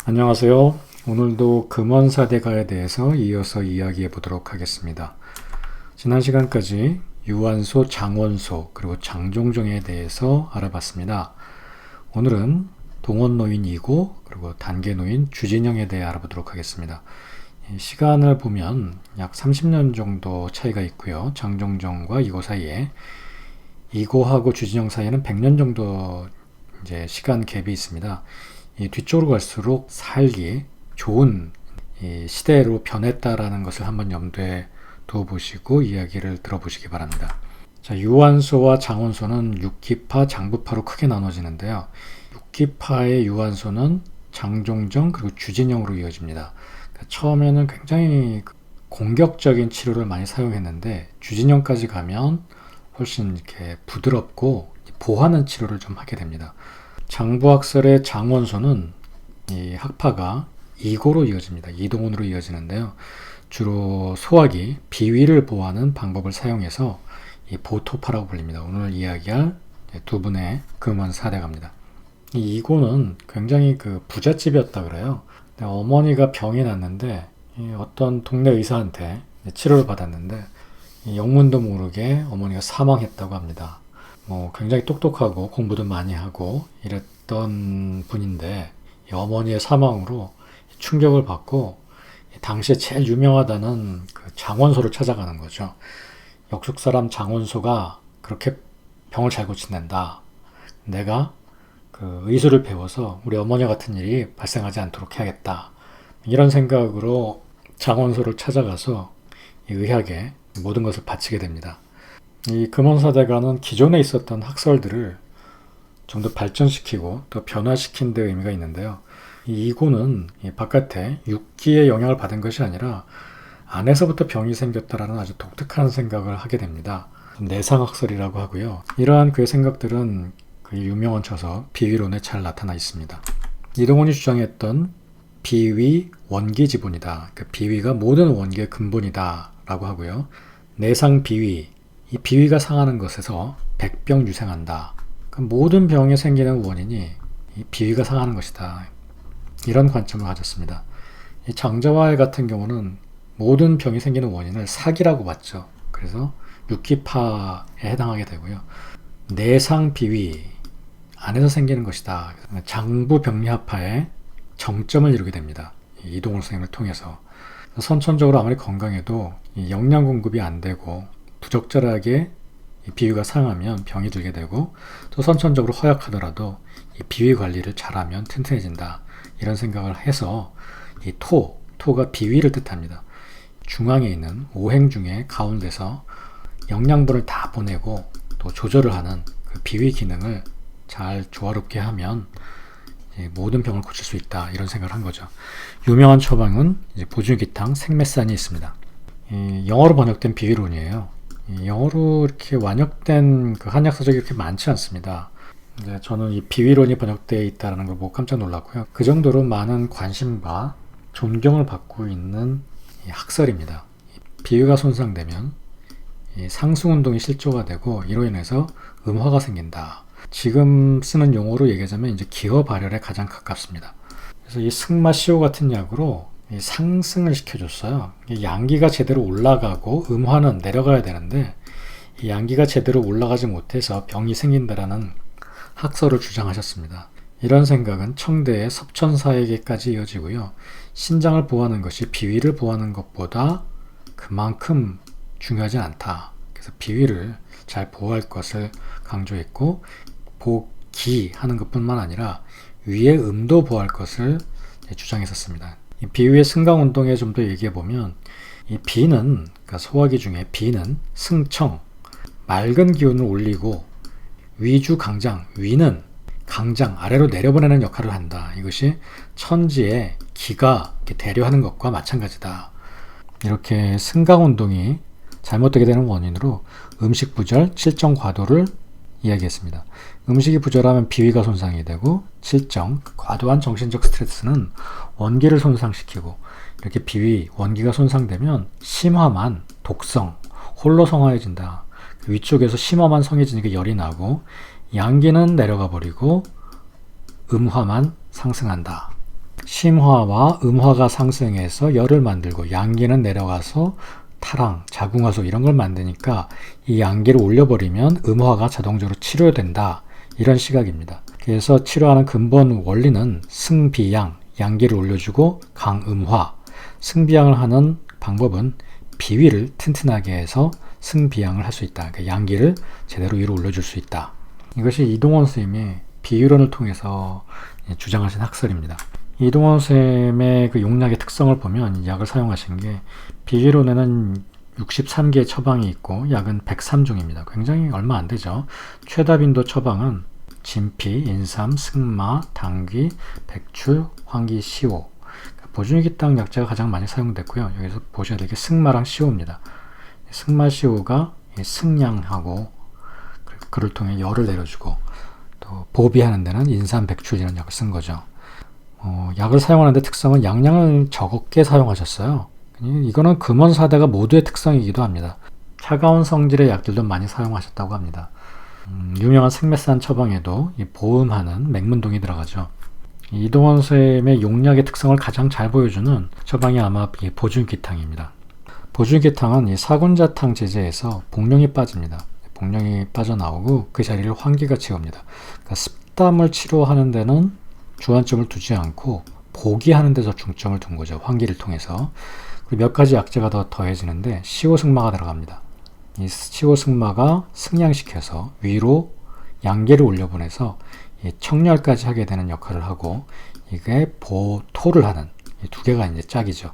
안녕하세요. 오늘도 금원사대가에 대해서 이어서 이야기해 보도록 하겠습니다. 지난 시간까지 유한소, 장원소, 그리고 장종정에 대해서 알아봤습니다. 오늘은 동원노인 2고, 그리고 단계노인 주진영에 대해 알아보도록 하겠습니다. 시간을 보면 약 30년 정도 차이가 있고요. 장종정과 2고 사이에, 2고하고 주진영 사이에는 100년 정도 이제 시간 갭이 있습니다. 이 뒤쪽으로 갈수록 살기 좋은 시대로 변했다라는 것을 한번 염두에 두어 보시고 이야기를 들어보시기 바랍니다. 자, 유한소와 장원소는 육기파, 장부파로 크게 나눠지는데요. 육기파의 유한소는 장종정 그리고 주진영으로 이어집니다. 그러니까 처음에는 굉장히 공격적인 치료를 많이 사용했는데 주진영까지 가면 훨씬 이렇게 부드럽고 보하는 치료를 좀 하게 됩니다. 장부학설의 장원소는 이 학파가 이고로 이어집니다. 이동원으로 이어지는데요. 주로 소화기, 비위를 보호하는 방법을 사용해서 이 보토파라고 불립니다. 오늘 이야기할 두 분의 금원 사대가입니다. 이 이고는 굉장히 부잣집이었다 그래요. 어머니가 병이 났는데 어떤 동네 의사한테 치료를 받았는데 영문도 모르게 어머니가 사망했다고 합니다. 굉장히 똑똑하고 공부도 많이 하고 이랬던 분인데 어머니의 사망으로 충격을 받고 당시에 제일 유명하다는 장원소를 찾아가는 거죠. 역숙 사람 장원소가 그렇게 병을 잘 고친댄다. 내가 의술을 배워서 우리 어머니 같은 일이 발생하지 않도록 해야겠다. 이런 생각으로 장원소를 찾아가서 의학에 모든 것을 바치게 됩니다. 이 금원사대가는 기존에 있었던 학설들을 좀 더 발전시키고 더 변화시킨 데 의미가 있는데요. 이 이고는 바깥에 육기의 영향을 받은 것이 아니라 안에서부터 병이 생겼다라는 아주 독특한 생각을 하게 됩니다. 내상학설이라고 하고요. 이러한 그의 생각들은 유명한 저서 비위론에 잘 나타나 있습니다. 이동원이 주장했던 비위 원기 지본이다. 비위가 모든 원기의 근본이다 라고 하고요. 내상 비위, 이 비위가 상하는 것에서 백병 유생한다. 모든 병에 생기는 원인이 이 비위가 상하는 것이다. 이런 관점을 가졌습니다. 이 장자와의 같은 경우는 모든 병이 생기는 원인을 사기라고 봤죠. 그래서 육기파에 해당하게 되고요. 내상 비위, 안에서 생기는 것이다. 장부병리학파의 정점을 이루게 됩니다. 이동훈 선생님을 통해서. 선천적으로 아무리 건강해도 영양 공급이 안 되고 부적절하게 비위가 상하면 병이 들게 되고 또 선천적으로 허약하더라도 이 비위 관리를 잘하면 튼튼해진다. 이런 생각을 해서 이 토가 비위를 뜻합니다. 중앙에 있는 오행 중에 가운데서 영양분을 다 보내고 또 조절을 하는 비위 기능을 잘 조화롭게 하면 모든 병을 고칠 수 있다. 이런 생각을 한 거죠. 유명한 처방은 보증기탕 생메산이 있습니다. 영어로 번역된 비위론이에요. 영어로 이렇게 완역된 한약서적이 이렇게 많지 않습니다. 저는 이 비위론이 번역되어 있다는 걸 보고 깜짝 놀랐고요. 그 정도로 많은 관심과 존경을 받고 있는 학설입니다. 비위가 손상되면 상승운동이 실조가 되고 이로 인해서 음화가 생긴다. 지금 쓰는 용어로 얘기하자면 이제 기어 발열에 가장 가깝습니다. 그래서 이 승마시오 같은 약으로 상승을 시켜줬어요. 양기가 제대로 올라가고 음화는 내려가야 되는데 이 양기가 제대로 올라가지 못해서 병이 생긴다라는 학설을 주장하셨습니다. 이런 생각은 청대의 섭천사에게까지 이어지고요. 신장을 보호하는 것이 비위를 보호하는 것보다 그만큼 중요하지 않다. 그래서 비위를 잘 보호할 것을 강조했고 보기하는 것뿐만 아니라 위의 음도 보호할 것을 주장했었습니다. 이 비위의 승강운동에 좀 더 얘기해보면 이 비는, 그러니까 소화기 중에 비는 승청, 맑은 기운을 올리고 위주 강장, 위는 강장, 아래로 내려보내는 역할을 한다. 이것이 천지의 기가 대려하는 것과 마찬가지다. 이렇게 승강운동이 잘못되게 되는 원인으로 음식 부절, 칠정 과도를 이야기했습니다. 음식이 부절하면 비위가 손상이 되고 칠정, 과도한 정신적 스트레스는 원기를 손상시키고 이렇게 비위, 원기가 손상되면 심화만, 독성, 홀로 성화해진다. 위쪽에서 심화만 성해지니까 열이 나고 양기는 내려가 버리고 음화만 상승한다. 심화와 음화가 상승해서 열을 만들고 양기는 내려가서 타랑, 자궁화소 이런 걸 만드니까 이 양기를 올려버리면 음화가 자동적으로 치료된다. 이런 시각입니다. 그래서 치료하는 근본 원리는 승비양, 양기를 올려주고 강음화. 승비양을 하는 방법은 비위를 튼튼하게 해서 승비양을 할 수 있다. 그러니까 양기를 제대로 위로 올려줄 수 있다. 이것이 이동원 선생님이 비위론을 통해서 주장하신 학설입니다. 이동원 쌤의 그 용약의 특성을 보면 이 약을 사용하신 게 비위론에는 63개의 처방이 있고 약은 103종입니다. 굉장히 얼마 안 되죠. 최다 빈도 처방은 진피, 인삼, 승마, 당귀, 백출, 황기, 시오. 보준기탕 약재가 가장 많이 사용됐고요. 여기서 보셔야 될 게 승마랑 시오입니다. 승마, 시오가 승량하고 그를 통해 열을 내려주고 또 보비하는 데는 인삼, 백출 이런 약을 쓴 거죠. 약을 사용하는데 특성은 양량을 적게 사용하셨어요. 이거는 금원사대가 모두의 특성이기도 합니다. 차가운 성질의 약들도 많이 사용하셨다고 합니다. 유명한 생매산 처방에도 이 보음하는 맹문동이 들어가죠. 이동원 쌤의 용약의 특성을 가장 잘 보여주는 처방이 아마 이 보준기탕입니다. 보준기탕은 이 사군자탕 제제에서 복령이 빠집니다. 복령이 빠져나오고 그 자리를 환기가 채웁니다. 그러니까 습담을 치료하는 데는 주안점을 두지 않고 보기하는 데서 중점을 둔 거죠. 환기를 통해서. 그리고 몇 가지 약재가 더 더해지는데 시오승마가 들어갑니다. 이 시오승마가 승량시켜서 위로 양계를 올려보내서 이 청열까지 하게 되는 역할을 하고 이게 보토를 하는 이 두 개가 이제 짝이죠.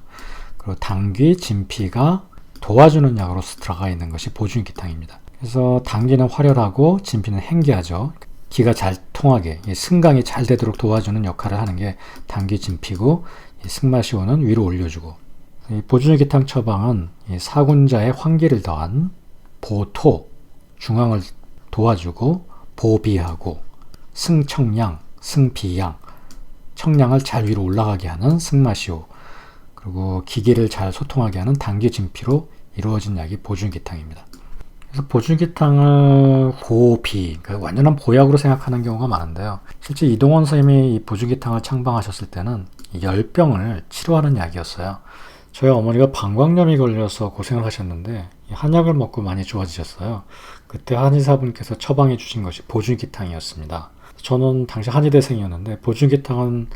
그리고 당귀, 진피가 도와주는 약으로 들어가 있는 것이 보준기탕입니다. 그래서 당귀는 활혈하고 진피는 행기하죠. 기가 잘 통하게 승강이 잘 되도록 도와주는 역할을 하는 게 당귀, 진피고 승마시오는 위로 올려주고 이 보준기탕 처방은 이 사군자의 환기를 더한 보토, 중앙을 도와주고 보비하고 승청량, 승비양, 청량을 잘 위로 올라가게 하는 승마시오 그리고 기계를 잘 소통하게 하는 당귀, 진피로 이루어진 약이 보준기탕입니다. 그래서 보준기탕을 보비, 그러니까 완전한 보약으로 생각하는 경우가 많은데요. 실제 이동원 선생님이 이 보준기탕을 창방하셨을 때는 열병을 치료하는 약이었어요. 저희 어머니가 방광염이 걸려서 고생을 하셨는데 한약을 먹고 많이 좋아지셨어요. 그때 한의사분께서 처방해 주신 것이 보준기탕이었습니다. 저는 당시 한의대생이었는데 보준기탕은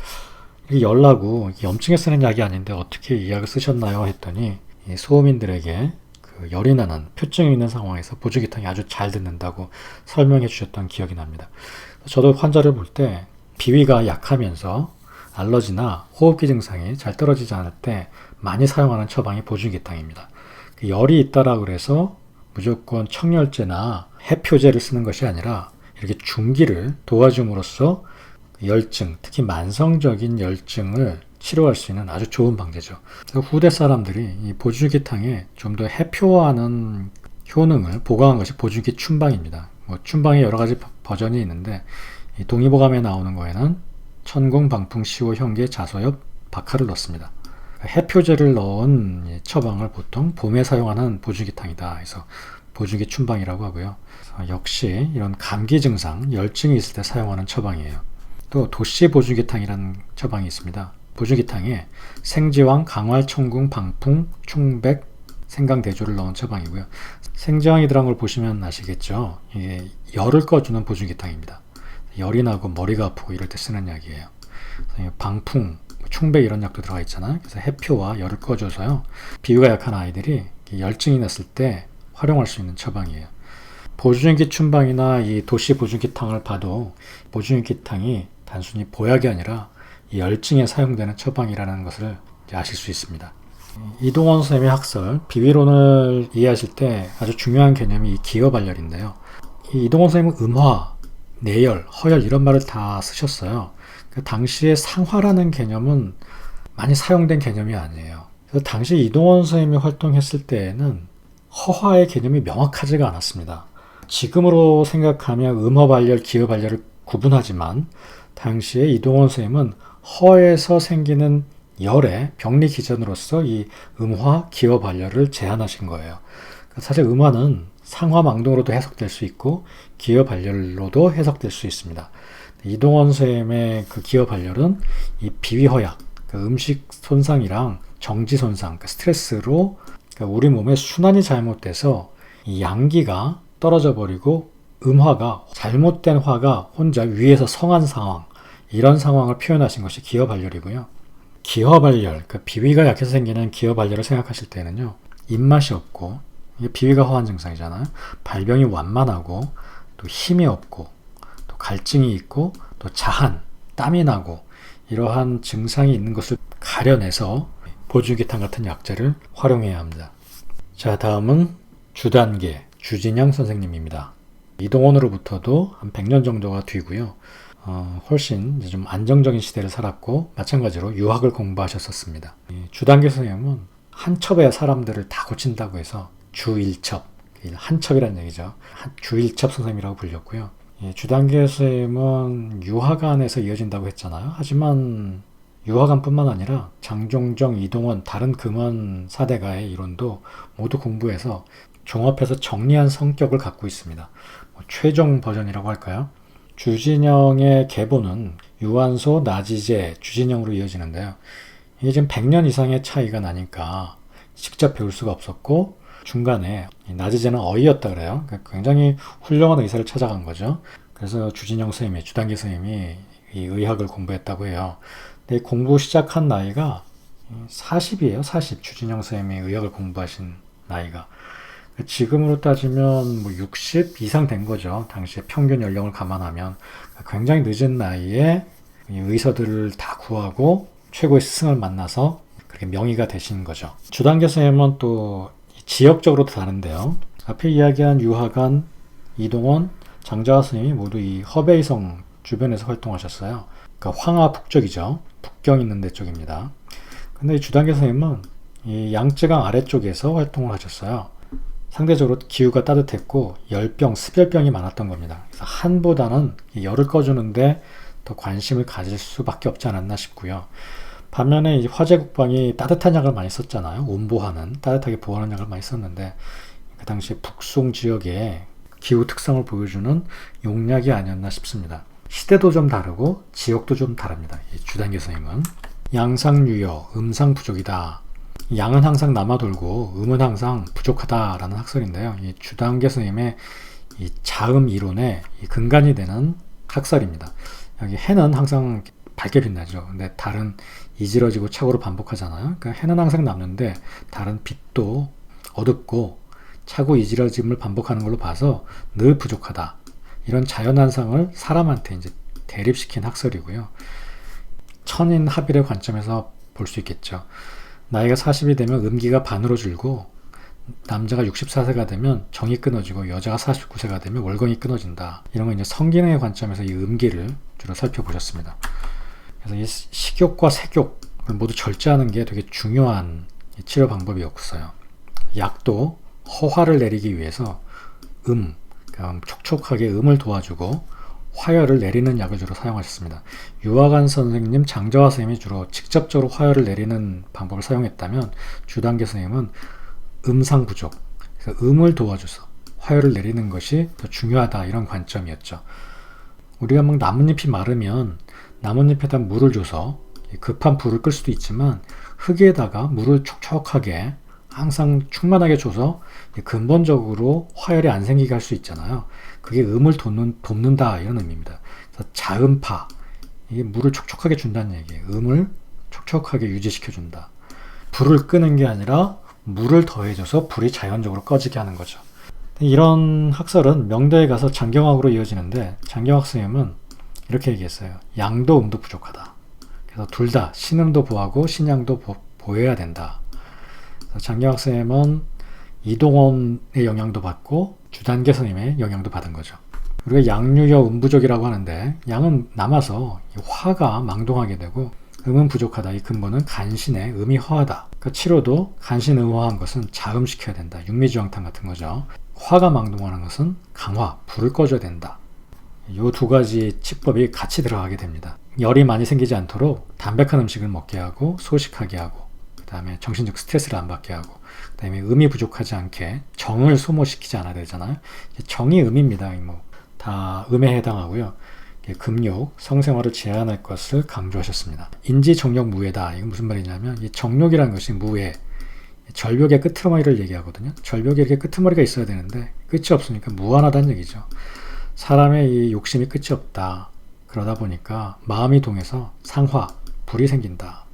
열나고 염증에 쓰는 약이 아닌데 어떻게 이 약을 쓰셨나요? 했더니 소음인들에게 열이 나는 표증이 있는 상황에서 보준기탕이 아주 잘 듣는다고 설명해 주셨던 기억이 납니다. 저도 환자를 볼 때 비위가 약하면서 알러지나 호흡기 증상이 잘 떨어지지 않을 때 많이 사용하는 처방이 보준기탕입니다. 열이 있다라 그래서 무조건 청열제나 해표제를 쓰는 것이 아니라 이렇게 중기를 도와줌으로써 열증, 특히 만성적인 열증을 치료할 수 있는 아주 좋은 방제죠. 후대 사람들이 이 보준기탕에 좀 더 해표하는 효능을 보강한 것이 보준기 춘방입니다. 춘방에 여러 가지 버전이 있는데 이 동의보감에 나오는 거에는 천공, 방풍, 시오, 현계, 자소엽, 박하를 넣습니다. 해표제를 넣은 처방을 보통 봄에 사용하는 보준기탕이다. 그래서 보준기 춘방이라고 하고요. 역시 이런 감기 증상, 열증이 있을 때 사용하는 처방이에요. 또 도씨 보준기탕이라는 처방이 있습니다. 보준기탕에 생지황, 강활, 청궁, 방풍, 충백, 생강대조를 넣은 처방이고요. 생지황이 들어간 걸 보시면 아시겠죠? 이게 열을 꺼주는 보준기탕입니다. 열이 나고 머리가 아프고 이럴 때 쓰는 약이에요. 방풍, 충백 이런 약도 들어가 있잖아요. 그래서 해표와 열을 꺼줘서요. 비위가 약한 아이들이 열증이 났을 때 활용할 수 있는 처방이에요. 보준기 춘방이나 이 도씨 보준기탕을 봐도 보준기탕이 단순히 보약이 아니라 열증에 사용되는 처방이라는 것을 아실 수 있습니다. 이동원 선생님의 학설, 비위론을 이해하실 때 아주 중요한 개념이 이 기어발열인데요. 이동원 선생님은 음화, 내열, 허열 이런 말을 다 쓰셨어요. 당시에 상화라는 개념은 많이 사용된 개념이 아니에요. 그래서 당시 이동원 선생님이 활동했을 때에는 허화의 개념이 명확하지가 않았습니다. 지금으로 생각하면 음화발열, 기어발열을 구분하지만 당시에 이동원 선생님은 허에서 생기는 열의 병리 기전으로서 이 음화, 기어발열을 제한하신 거예요. 사실 음화는 상화망동으로도 해석될 수 있고 기어발열로도 해석될 수 있습니다. 이동원 선생님의 그 기어발열은 이 비위허약, 음식 손상이랑 정지 손상, 스트레스로 우리 몸의 순환이 잘못돼서 이 양기가 떨어져 버리고 음화가, 잘못된 화가 혼자 위에서 성한 상황, 이런 상황을 표현하신 것이 기어발열이고요. 기어발열, 비위가 약해서 생기는 기어발열을 생각하실 때는요, 입맛이 없고, 이게 비위가 허한 증상이잖아요. 발병이 완만하고, 또 힘이 없고, 또 갈증이 있고, 또 자한, 땀이 나고, 이러한 증상이 있는 것을 가려내서 보조기탄 같은 약재를 활용해야 합니다. 자, 다음은 주단계 주진영 선생님입니다. 이동원으로부터도 한 100년 정도가 뒤고요. 훨씬 좀 안정적인 시대를 살았고 마찬가지로 유학을 공부하셨었습니다. 주단계 선생님은 한 첩의 사람들을 다 고친다고 해서 주일첩, 한 첩이라는 얘기죠. 주일첩 선생님이라고 불렸고요. 주단계 선생님은 유화관에서 이어진다고 했잖아요. 하지만 유화관뿐만 아니라 장종정, 이동원, 다른 금원 사대가의 이론도 모두 공부해서 종합해서 정리한 성격을 갖고 있습니다. 최종 버전이라고 할까요? 주진영의 계보는 유한소, 나지제, 주진영으로 이어지는데요. 이게 지금 100년 이상의 차이가 나니까 직접 배울 수가 없었고 중간에 나지제는 어이였다 그래요. 굉장히 훌륭한 의사를 찾아간 거죠. 그래서 주진영 선생님이, 주단계 선생님이 이 의학을 공부했다고 해요. 근데 공부 시작한 나이가 40이에요. 40. 주진영 선생님이 의학을 공부하신 나이가. 지금으로 따지면 60 이상 된 거죠. 당시에 평균 연령을 감안하면. 굉장히 늦은 나이에 의사들을 다 구하고 최고의 스승을 만나서 그렇게 명의가 되신 거죠. 주단계 선생님은 또 지역적으로도 다른데요. 앞에 이야기한 유하관, 이동원, 장자화 선생님이 모두 이 허베이성 주변에서 활동하셨어요. 그러니까 황하 북쪽이죠. 북경 있는 데 쪽입니다. 근데 이 주단계 선생님은 이 양쯔강 아래쪽에서 활동을 하셨어요. 상대적으로 기후가 따뜻했고 열병, 습열병이 많았던 겁니다. 그래서 한보다는 열을 꺼주는데 더 관심을 가질 수밖에 없지 않았나 싶고요. 반면에 이 화재국방이 따뜻한 약을 많이 썼잖아요. 온보하는, 따뜻하게 보호하는 약을 많이 썼는데 그 당시 북송 지역의 기후 특성을 보여주는 용약이 아니었나 싶습니다. 시대도 좀 다르고 지역도 좀 다릅니다. 이 주단계 선생님은 양상유여, 음상부족이다. 양은 항상 남아돌고 음은 항상 부족하다라는 학설인데요. 이 주단계 선생님의 이 자음 이론의 이 근간이 되는 학설입니다. 여기 해는 항상 밝게 빛나죠. 근데 달은 이지러지고 차고로 반복하잖아요. 그러니까 해는 항상 남는데 달은 빛도 어둡고 차고 이지러짐을 반복하는 걸로 봐서 늘 부족하다. 이런 자연현상을 사람한테 이제 대립시킨 학설이고요. 천인합일의 관점에서 볼 수 있겠죠. 나이가 40이 되면 음기가 반으로 줄고 남자가 64세가 되면 정이 끊어지고 여자가 49세가 되면 월경이 끊어진다. 이런 건 이제 성기능의 관점에서 이 음기를 주로 살펴보셨습니다. 그래서 이 식욕과 색욕을 모두 절제하는 게 되게 중요한 치료 방법이었어요. 약도 허화를 내리기 위해서 그러니까 촉촉하게 음을 도와주고 화열을 내리는 약을 주로 사용하셨습니다. 유화관 선생님, 장자화 선생님이 주로 직접적으로 화열을 내리는 방법을 사용했다면 주단계 선생님은 음상 부족, 그래서 음을 도와줘서 화열을 내리는 것이 더 중요하다, 이런 관점이었죠. 우리가 막 나뭇잎이 마르면 나뭇잎에다 물을 줘서 급한 불을 끌 수도 있지만 흙에다가 물을 촉촉하게 항상 충만하게 줘서 근본적으로 화열이 안 생기게 할 수 있잖아요. 그게 음을 돕는다, 이런 의미입니다. 그래서 자음파, 이게 물을 촉촉하게 준다는 얘기예요. 음을 촉촉하게 유지시켜준다. 불을 끄는 게 아니라 물을 더해줘서 불이 자연적으로 꺼지게 하는 거죠. 이런 학설은 명대에 가서 장경학으로 이어지는데 장경학 선생님은 이렇게 얘기했어요. 양도 음도 부족하다. 그래서 둘 다 신음도 보하고 신양도 보여야 된다. 장경학 선생님은 이동원의 영향도 받고 주단계 선생님의 영향도 받은 거죠. 우리가 양유여 음부족이라고 하는데 양은 남아서 화가 망동하게 되고 음은 부족하다. 이 근본은 간신에 음이 허하다. 그러니까 치료도 간신음화한 것은 자음시켜야 된다. 육미주황탕 같은 거죠. 화가 망동하는 것은 강화, 불을 꺼줘야 된다. 이 두 가지 치법이 같이 들어가게 됩니다. 열이 많이 생기지 않도록 담백한 음식을 먹게 하고 소식하게 하고 그 다음에 정신적 스트레스를 안 받게 하고 그 다음에 음이 부족하지 않게 정을 소모시키지 않아야 되잖아요. 정이 음입니다. 다 음에 해당하고요. 금욕, 성생활을 제한할 것을 강조하셨습니다. 인지정욕무예다. 이건 무슨 말이냐면 이 정욕이라는 것이 무예, 절벽의 끄트머리를 얘기하거든요. 절벽에 이렇게 끄트머리가 있어야 되는데 끝이 없으니까 무한하다는 얘기죠. 사람의 이 욕심이 끝이 없다. 그러다 보니까 마음이 동해서 상화, 불이 생긴다.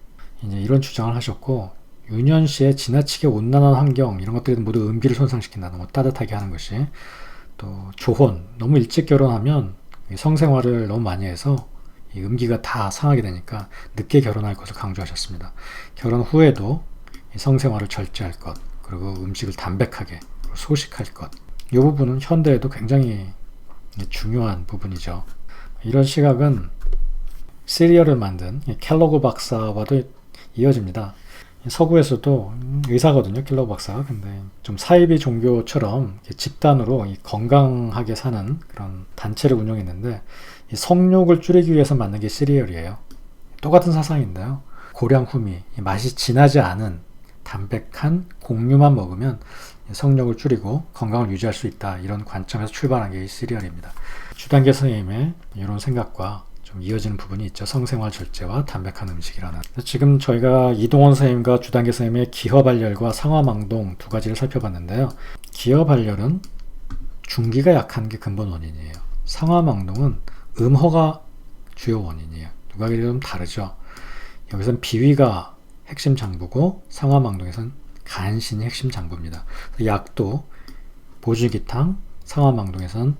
이제 이런 주장을 하셨고, 유년시에 지나치게 온난한 환경 이런 것들이 모두 음기를 손상시킨다. 너무 따뜻하게 하는 것이. 또 조혼, 너무 일찍 결혼하면 성생활을 너무 많이 해서 이 음기가 다 상하게 되니까 늦게 결혼할 것을 강조하셨습니다. 결혼 후에도 성생활을 절제할 것, 그리고 음식을 담백하게 소식할 것. 이 부분은 현대에도 굉장히 중요한 부분이죠. 이런 시각은 시리얼을 만든 켈로그 박사와도 이어집니다. 서구에서도 의사거든요, 켈로그 박사가. 근데 좀 사이비 종교처럼 집단으로 건강하게 사는 그런 단체를 운영했는데, 이 성욕을 줄이기 위해서 만든 게 시리얼이에요. 똑같은 사상인데요. 고량 후미, 맛이 진하지 않은 담백한 곡류만 먹으면 성욕을 줄이고 건강을 유지할 수 있다. 이런 관점에서 출발한 게 이 시리얼입니다. 주단계 선생님의 이런 생각과 좀 이어지는 부분이 있죠. 성생활 절제와 담백한 음식이라는. 지금 저희가 이동원 선생님과 주단계 선생님의 기허발열과 상하망동 두 가지를 살펴봤는데요. 기허발열은 중기가 약한 게 근본 원인이에요. 상하망동은 음허가 주요 원인이에요. 두 가지가 좀 다르죠. 여기서는 비위가 핵심 장부고 상하망동에서는 간신이 핵심 장부입니다. 약도 보주기탕, 상하망동에서는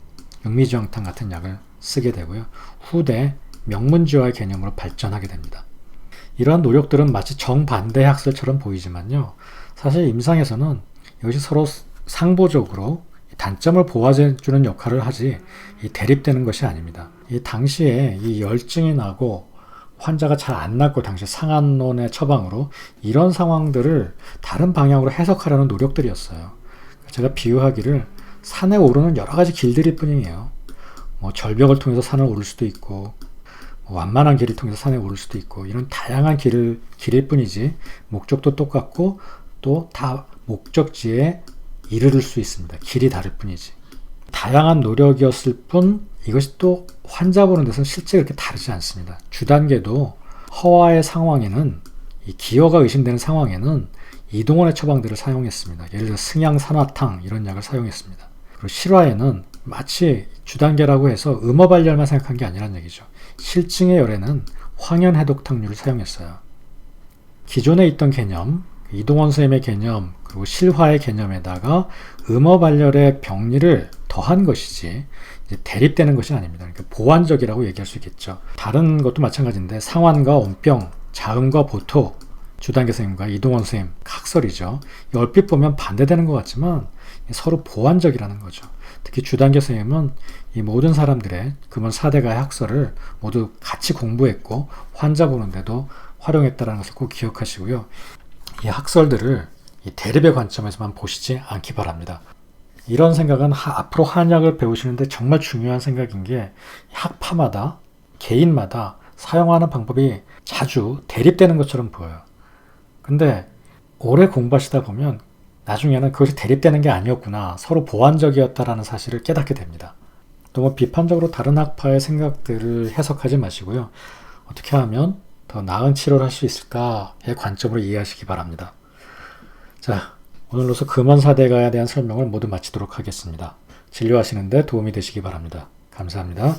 육미지황탕 같은 약을 쓰게 되고요. 후대 명문지화의 개념으로 발전하게 됩니다. 이러한 노력들은 마치 정반대의 학설처럼 보이지만요. 사실 임상에서는 이것이 서로 상보적으로 단점을 보완해주는 역할을 하지 대립되는 것이 아닙니다. 이 당시에 이 열증이 나고 환자가 잘 안 낫고 당시 상한론의 처방으로 이런 상황들을 다른 방향으로 해석하려는 노력들이었어요. 제가 비유하기를 산에 오르는 여러 가지 길들일 뿐이에요. 절벽을 통해서 산을 오를 수도 있고, 완만한 길을 통해서 산에 오를 수도 있고, 이런 다양한 길일 뿐이지 목적도 똑같고 또 다 목적지에 이르를 수 있습니다. 길이 다를 뿐이지. 다양한 노력이었을 뿐 이것이 또 환자 보는 데서는 실제 그렇게 다르지 않습니다. 주단계도 허와의 상황에는, 이 기허가 의심되는 상황에는 이동원의 처방들을 사용했습니다. 예를 들어 승양산화탕 이런 약을 사용했습니다. 그리고 실화에는 마치 주단계라고 해서 음허발열만 생각한 게 아니란 얘기죠. 실증의 열에는 황현해독탕류를 사용했어요. 기존에 있던 개념, 이동원 선생님의 개념, 그리고 실화의 개념에다가 음허발열의 병리를 더한 것이지 이제 대립되는 것이 아닙니다. 그러니까 보완적이라고 얘기할 수 있겠죠. 다른 것도 마찬가지인데 상환과 온병, 자음과 보토, 주단계 선생님과 이동원 선생님 학설이죠. 얼핏 보면 반대되는 것 같지만 서로 보완적이라는 거죠. 특히 주단계 선생님은 이 모든 사람들의 금원 4대가의 학설을 모두 같이 공부했고 환자 보는데도 활용했다는 것을 꼭 기억하시고요. 이 학설들을 이 대립의 관점에서만 보시지 않기 바랍니다. 이런 생각은 앞으로 한약을 배우시는데 정말 중요한 생각인 게 학파마다 개인마다 사용하는 방법이 자주 대립되는 것처럼 보여요. 근데 오래 공부하시다 보면 나중에는 그것이 대립되는 게 아니었구나, 서로 보완적이었다라는 사실을 깨닫게 됩니다. 너무 비판적으로 다른 학파의 생각들을 해석하지 마시고요. 어떻게 하면 더 나은 치료를 할 수 있을까의 관점으로 이해하시기 바랍니다. 자, 오늘로서 금원사대가에 대한 설명을 모두 마치도록 하겠습니다. 진료하시는데 도움이 되시기 바랍니다. 감사합니다.